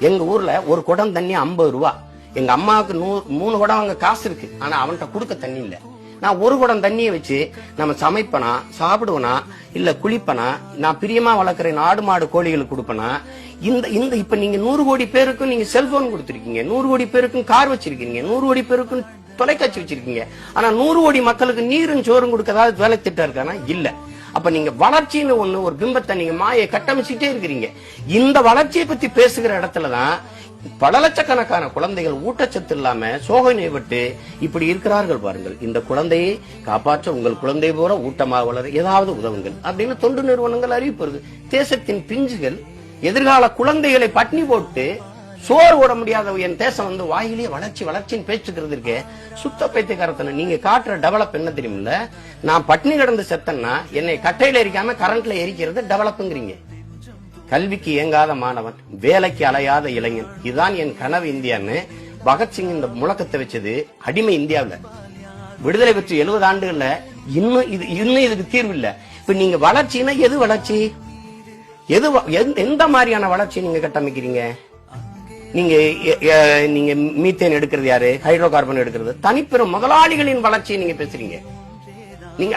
எங்க ஊர்ல ஒரு குடம் தண்ணி 50 ரூபா. எங்க அம்மாவுக்கு 3 குடம் அங்க காசு இருக்கு, ஆனா அவன்கிட்ட கொடுக்க தண்ணி இல்ல. நான் ஒரு குடம் தண்ணியை வச்சு நம்ம சமைப்பனா, சாப்பிடுவனா, இல்ல குளிப்பனா, நான் பிரியமா வளர்க்குற ஆடு மாடு கோழிகளுக்கு கொடுப்பனா. இந்த இப்ப நீங்க 100 கோடி பேருக்கும் நீங்க செல்போன் கொடுத்திருக்கீங்க, 100 கோடி பேருக்கும் கார் வச்சிருக்கீங்க, 100 கோடி பேருக்கும் தொலைக்காட்சி வச்சிருக்கீங்க. ஆனா 100 கோடி மக்களுக்கு நீரும் சோறும் கொடுக்க ஏதாவது வேலை திட்டம் இருக்கானா? இல்ல. அப்ப நீங்க வளர்ச்சின்னு ஒண்ணு ஒரு பிம்பத்தை நீங்க மாயை கட்டமைச்சுட்டே இருக்கிறீங்க. இந்த வளர்ச்சியை பத்தி பேசுகிற இடத்துலதான் பல லட்சக்கணக்கான குழந்தைகள் ஊட்டச்சத்து இல்லாம சோகை நோய்பட்டு இப்படி இருக்கிறார்கள். பாருங்கள், இந்த குழந்தையை காப்பாற்ற உங்கள் குழந்தை போல ஊட்டமாக வளர ஏதாவது உதவுங்கள் அப்படின்னு தொண்டு நிறுவனங்கள் அறிவிப்பு. தேசத்தின் பிஞ்சுகள் எதிர்கால குழந்தைகளை பட்னி போட்டு சோறு ஓட முடியாத என் தேசம் வாயிலேயே வளர்ச்சி வளர்ச்சின்னு பேச்சுக்கிறது இருக்கு. சுத்த பைத்தியக்காரத்தனை. நீங்க காட்டுற டெவலப் என்ன தெரியுமில்ல? நான் பட்னி கிடந்து செத்தன்னா என்னை கட்டையில எரிக்காம கரண்ட்ல எரிக்கிறது டெவலப்ங்கிறீங்க. கல்விக்கு இயங்காத மாணவன், வேலைக்கு அலையாத இளைஞன், இதுதான் என் கனவு இந்தியான்னு பகத்சிங் இந்த முழக்கத்தை வச்சது அடிமை இந்தியாவில. விடுதலை பெற்று 70 ஆண்டுகள்ல இன்னும் இதுக்கு தீர்வு இல்ல. இப்ப நீங்க வளர்ச்சின்னா எது வளர்ச்சி? எந்த மாதிரியான வளர்ச்சி நீங்க கட்டமைக்கிறீங்க? நீங்க மீத்தேன் எடுக்கிறது யாரு? ஹைட்ரோ கார்பன் எடுக்கிறது தனிப்பெரும் முதலாளிகளின் வளர்ச்சியை நீங்க பேசுறீங்க. நீங்க